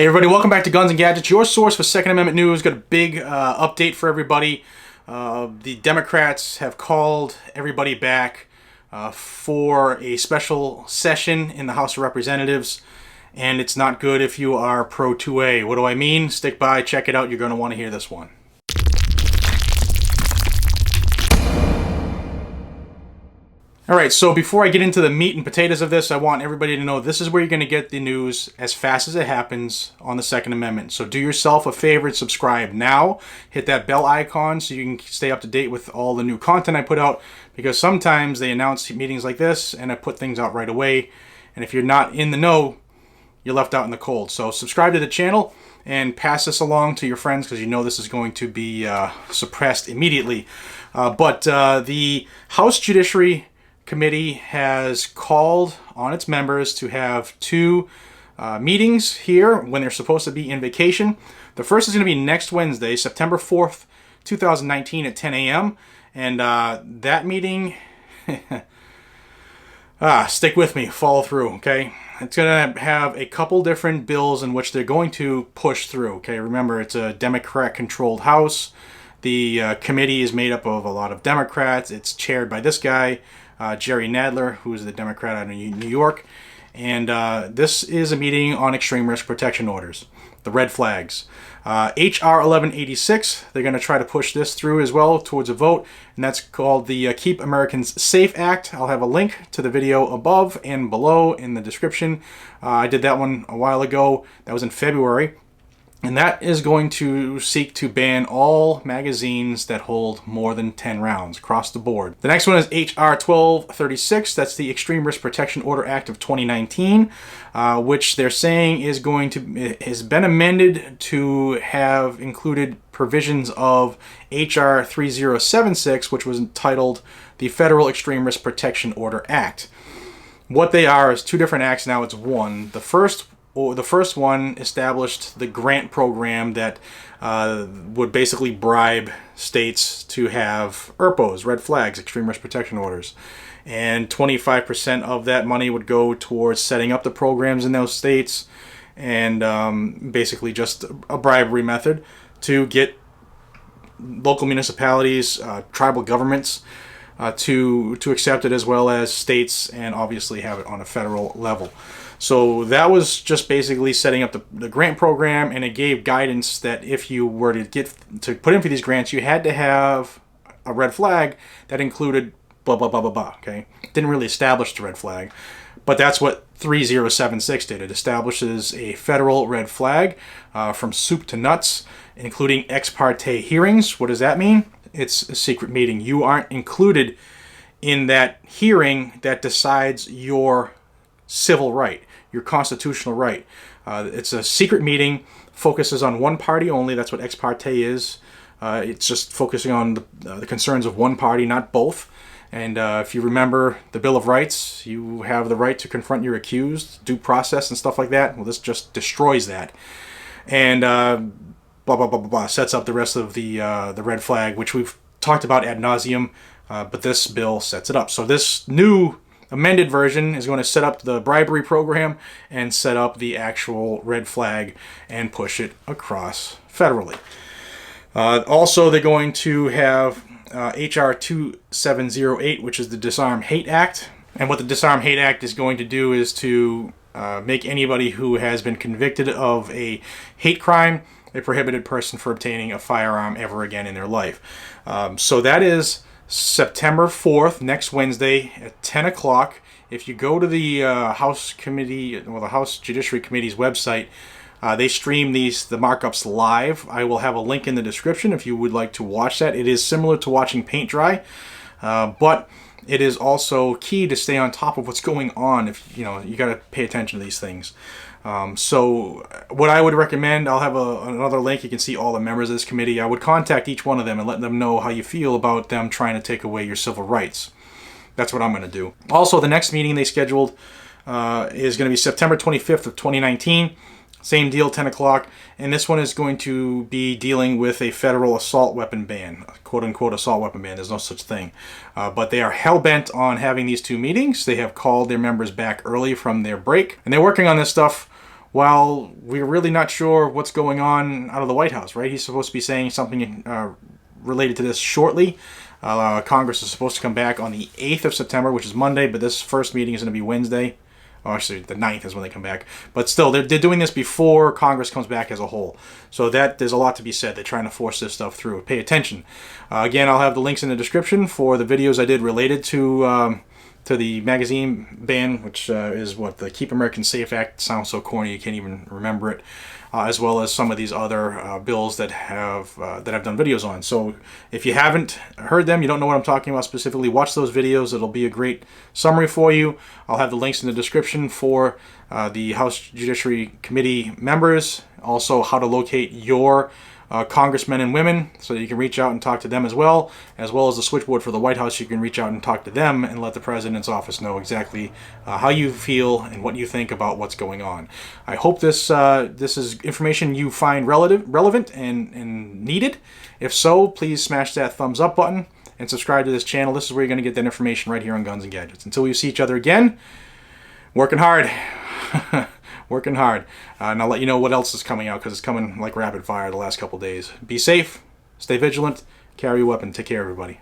Hey everybody, welcome back to Guns and Gadgets, your source for Second Amendment news. Got a big update for everybody. The Democrats have called everybody back for a special session in the House of Representatives, and it's not good if you are pro 2A. What do I mean? Stick by, check it out, you're going to want to hear this one. Alright, so before I get into the meat and potatoes of this, I want everybody to know this is where you're going to get the news as fast as it happens on the Second Amendment. So do yourself a favor and subscribe now. Hit that bell icon so you can stay up to date with all the new content I put out, because sometimes they announce meetings like this and I put things out right away. And if you're not in the know, you're left out in the cold. So subscribe to the channel and pass this along to your friends, because you know this is going to be suppressed immediately. But the House Judiciary Committee has called on its members to have two meetings here when they're supposed to be in vacation. The first is going to be next Wednesday, September 4th, 2019 at 10 a.m. And that meeting, stick with me, follow through, okay? It's going to have a couple different bills in which they're going to push through, okay? Remember, it's a Democrat-controlled House. The committee is made up of a lot of Democrats. It's chaired by this guy, Jerry Nadler, who is the Democrat out of New York. And this is a meeting on extreme risk protection orders, the red flags. H.R. 1186, they're going to try to push this through as well towards a vote, and that's called the Keep Americans Safe Act. I'll have a link to the video above and below in the description. I did that one a while ago. That was in February. And that is going to seek to ban all magazines that hold more than 10 rounds across the board. The next one is H.R. 1236. That's the Extreme Risk Protection Order Act of 2019, which they're saying is has been amended to have included provisions of H.R. 3076, which was entitled the Federal Extreme Risk Protection Order Act. What they are is two different acts. Now it's one. The first one established the grant program that would basically bribe states to have ERPOs, red flags, extreme risk protection orders. And 25% of that money would go towards setting up the programs in those states, and basically just a bribery method to get local municipalities, tribal governments to accept it, as well as states, and obviously have it on a federal level. So that was just basically setting up the grant program, and it gave guidance that if you were to put in for these grants, you had to have a red flag that included blah, blah, blah, blah, blah, okay? It didn't really establish the red flag, but that's what 3076 did. It establishes a federal red flag from soup to nuts, including ex parte hearings. What does that mean? It's a secret meeting. You aren't included in that hearing that decides your civil right, your constitutional right. It's a secret meeting, focuses on one party only. That's what ex parte is. It's just focusing on the concerns of one party, not both. And if you remember the Bill of Rights, you have the right to confront your accused, due process and stuff like that. Well, this just destroys that. And blah, blah, blah, blah, blah, sets up the rest of the red flag, which we've talked about ad nauseum, but this bill sets it up. So this new amended version is going to set up the bribery program and set up the actual red flag and push it across federally. Also, they're going to have H.R. 2708, which is the Disarm Hate Act. And what the Disarm Hate Act is going to do is to make anybody who has been convicted of a hate crime a prohibited person for obtaining a firearm ever again in their life. So that is September 4th, next Wednesday at 10 o'clock. If you go to the House Committee, well, the House Judiciary Committee's website, they stream the markups live. I will have a link in the description if you would like to watch that. It is similar to watching paint dry, but it is also key to stay on top of what's going on. If you got to pay attention to these things. So what I would recommend, I'll have another link. You can see all the members of this committee. I would contact each one of them and let them know how you feel about them trying to take away your civil rights. That's what I'm going to do. Also, the next meeting they scheduled is going to be September 25th of 2019. Same deal, 10 o'clock. And this one is going to be dealing with a federal assault weapon ban, quote-unquote assault weapon ban. There's no such thing. But they are hell-bent on having these two meetings. They have called their members back early from their break. And they're working on this stuff Well, we're really not sure what's going on out of the White House, right? He's supposed to be saying something related to this shortly. Congress is supposed to come back on the 8th of September, which is Monday, but this first meeting is going to be Wednesday. Oh, actually, the 9th is when they come back. But still, they're doing this before Congress comes back as a whole. So there's a lot to be said. They're trying to force this stuff through. Pay attention. Again, I'll have the links in the description for the videos I did related to the magazine ban, which is what the Keep Americans Safe Act. Sounds so corny you can't even remember it. As well as some of these other bills that I've done videos on. So if you haven't heard them, you don't know what I'm talking about specifically, watch those videos. It'll be a great summary for you. I'll have the links in the description for the House Judiciary Committee members. Also, how to locate your congressmen and women so that you can reach out and talk to them as well as the switchboard for the White House. You can reach out and talk to them and let the president's office know exactly how you feel and what you think about what's going on. I hope this is information you find relevant and needed. If so, please smash that thumbs up button and subscribe to this channel. This is where you're going to get that information right here on Guns and Gadgets. Until we see each other again, working hard. Working hard. And I'll let you know what else is coming out, because it's coming like rapid fire the last couple days. Be safe, stay vigilant, carry a weapon. Take care, everybody.